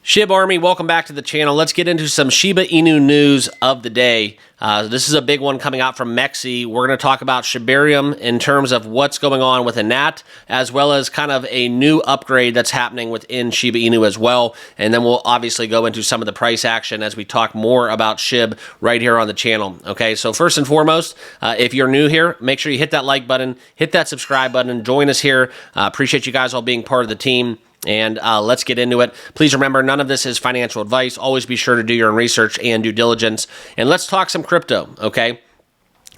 Shib Army, welcome back to the channel. Let's get into some Shiba Inu news of the day. This is a big one coming out from MEXC. We're going to talk about Shibarium in terms of what's going on with NAT, as well as kind of a new upgrade that's happening within Shiba Inu as well. And then we'll obviously go into some of the price action as we talk more about Shib right here on the channel. Okay, so first and foremost, if you're new here, make sure you hit that like button, hit that subscribe button, join us here. Appreciate you guys all being part of the team. And let's get into it. Please remember, none of this is financial advice. Always be sure to do your own research and due diligence. And let's talk some crypto, okay?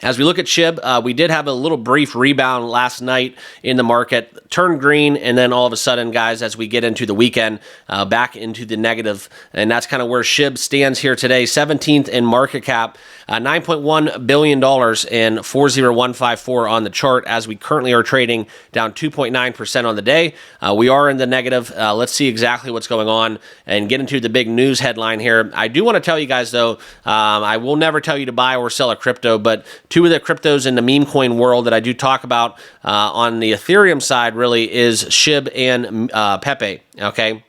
As we look at Shib, we did have a little brief rebound last night in the market, turned green, and then all of a sudden, guys, as we get into the weekend, back into the negative. And that's kind of where Shib stands here today, 17th in market cap, $9.1 billion and 40154 on the chart, as we currently are trading down 2.9% on the day. We are in the negative. Let's see exactly what's going on and get into the big news headline here. I do want to tell you guys, though, I will never tell you to buy or sell a crypto, but two of the cryptos in the meme coin world that I do talk about on the Ethereum side really is Shib and Pepe, okay?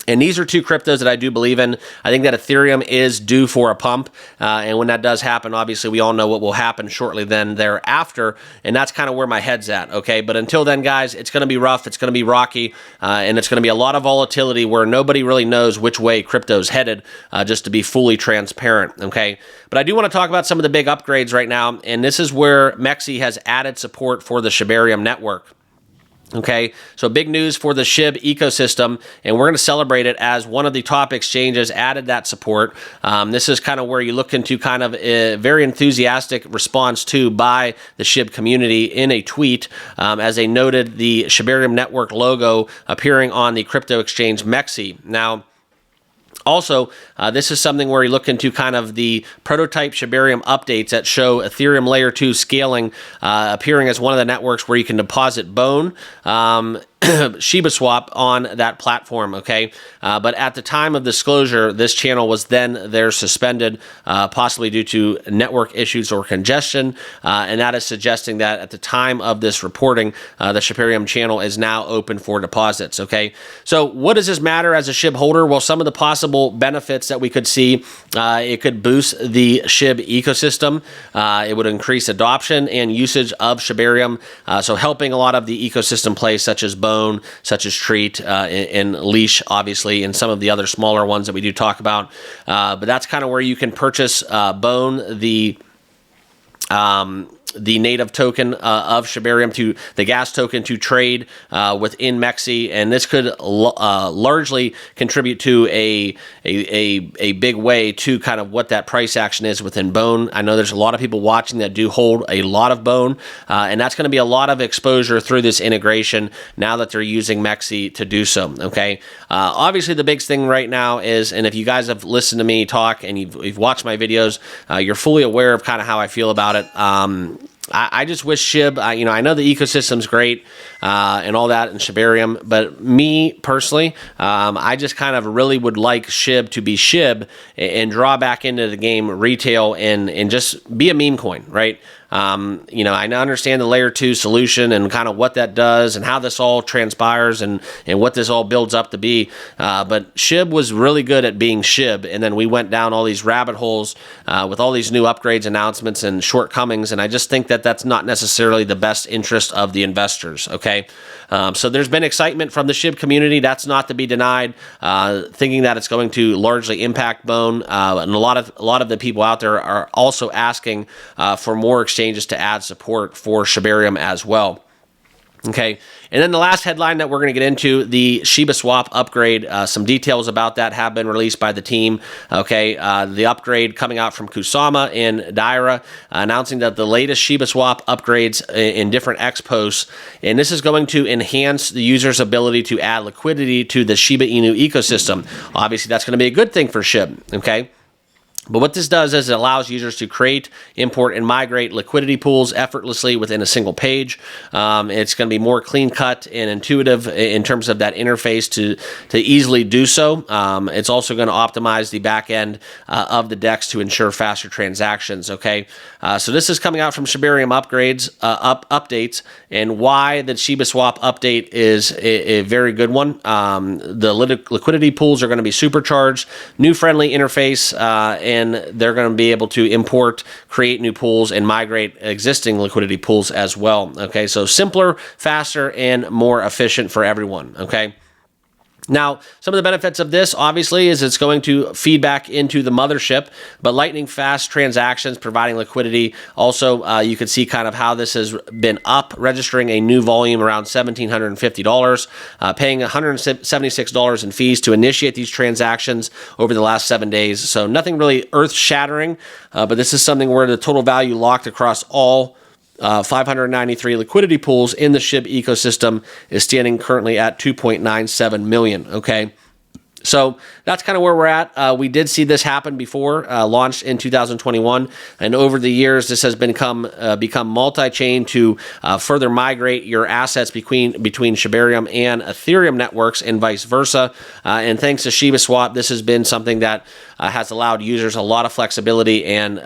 And these are two cryptos that I do believe in. I think that Ethereum is due for a pump. And when that does happen, obviously, we all know what will happen shortly then thereafter. And that's kind of where my head's at, okay? But until then, guys, it's going to be rough. It's going to be rocky. And it's going to be a lot of volatility where nobody really knows which way crypto's headed, just to be fully transparent, okay? But I do want to talk about some of the big upgrades right now. And this is where MEXC has added support for the Shibarium network. Okay, so big news for the Shib ecosystem, and we're going to celebrate it as one of the top exchanges added that support. This is kind of where you look into kind of a very enthusiastic response to by the Shib community in a tweet, as they noted the Shibarium network logo appearing on the crypto exchange MEXC. Now, also, this is something where you look into kind of the prototype Shibarium updates that show Ethereum Layer 2 scaling appearing as one of the networks where you can deposit Bone, ShibaSwap on that platform, okay? But at the time of disclosure, this channel was then there suspended, possibly due to network issues or congestion, and that is suggesting that at the time of this reporting, the Shibarium channel is now open for deposits, okay? So what does this matter as a Shib holder? Well, some of the possible benefits that we could see, it could boost the Shib ecosystem. It would increase adoption and usage of Shibarium, so helping a lot of the ecosystem plays such as Bone, such as Treat, and Leash, obviously, and some of the other smaller ones that we do talk about. But that's kind of where you can purchase Bone, the native token of Shibarium, to the gas token to trade within MEXC, and this could largely contribute to a big way to kind of what that price action is within Bone. I know there's a lot of people watching that do hold a lot of Bone, and that's going to be a lot of exposure through this integration now that they're using MEXC to do so, okay? Obviously, the big thing right now is, and if you guys have listened to me talk and you've watched my videos, you're fully aware of kind of how I feel about it. I just wish Shib, I know the ecosystem's great and all that in Shibarium, but me personally, I just kind of really would like Shib to be Shib and draw back into the game retail and just be a meme coin, right? I understand the layer 2 solution and kind of what that does and how this all transpires and what this all builds up to be. But Shib was really good at being Shib. And then we went down all these rabbit holes with all these new upgrades, announcements, and shortcomings. And I just think that that's not necessarily the best interest of the investors. Okay. So there's been excitement from the Shib community. That's not to be denied, thinking that it's going to largely impact Bone. And a lot of the people out there are also asking for more exchanges to add support for Shibarium as well. Okay, and then the last headline that we're going to get into, the ShibaSwap upgrade. Some details about that have been released by the team. Okay, the upgrade coming out from Kusama and Daira, announcing that the latest ShibaSwap upgrades in different X posts, and this is going to enhance the user's ability to add liquidity to the Shiba Inu ecosystem. Obviously, that's going to be a good thing for Shib. Okay. But what this does is it allows users to create, import, and migrate liquidity pools effortlessly within a single page. It's going to be more clean cut and intuitive in terms of that interface to easily do so. It's also going to optimize the back end of the DEX to ensure faster transactions. Okay, so this is coming out from Shibarium updates, and why the ShibaSwap update is a very good one. The liquidity pools are going to be supercharged, new friendly interface, and they're going to be able to import, create new pools, and migrate existing liquidity pools as well. Okay, so simpler, faster, and more efficient for everyone. Okay. Now, some of the benefits of this, obviously, is it's going to feed back into the mothership, but lightning fast transactions providing liquidity. Also, you can see kind of how this has been up, registering a new volume around $1,750, paying $176 in fees to initiate these transactions over the last 7 days. So nothing really earth-shattering, but this is something where the total value locked across all 593 liquidity pools in the Shib ecosystem is standing currently at 2.97 million. Okay, so that's kind of where we're at. We did see this happen before, launched in 2021, and over the years, this has become multi-chain to further migrate your assets between Shibarium and Ethereum networks and vice versa. And thanks to ShibaSwap, this has been something that has allowed users a lot of flexibility and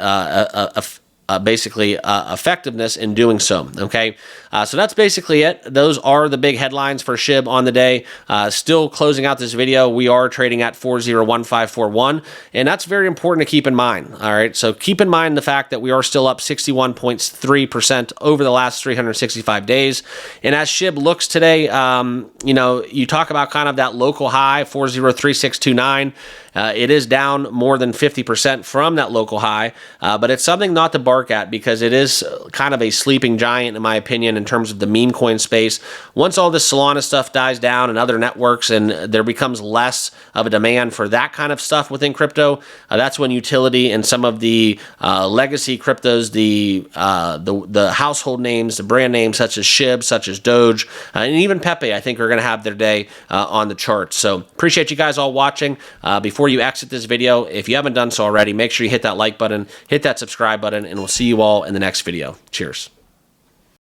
basically effectiveness in doing so. Okay, so that's basically it. Those are the big headlines for Shib on the day. Still closing out this video, we are trading at 401541, and that's very important to keep in mind. All right, so keep in mind the fact that we are still up 61.3% over the last 365 days. And as Shib looks today, you know, you talk about kind of that local high 403629. It is down more than 50% from that local high, but it's something not to bark at because it is kind of a sleeping giant, in my opinion, in terms of the meme coin space. Once all this Solana stuff dies down and other networks and there becomes less of a demand for that kind of stuff within crypto, that's when utility and some of the legacy cryptos, the household names, the brand names such as Shib, such as Doge, and even Pepe, I think are going to have their day on the charts. So appreciate you guys all watching. Before you exit this video, if you haven't done so already, make sure you hit that like button, hit that subscribe button, and we'll see you all in the next video. Cheers.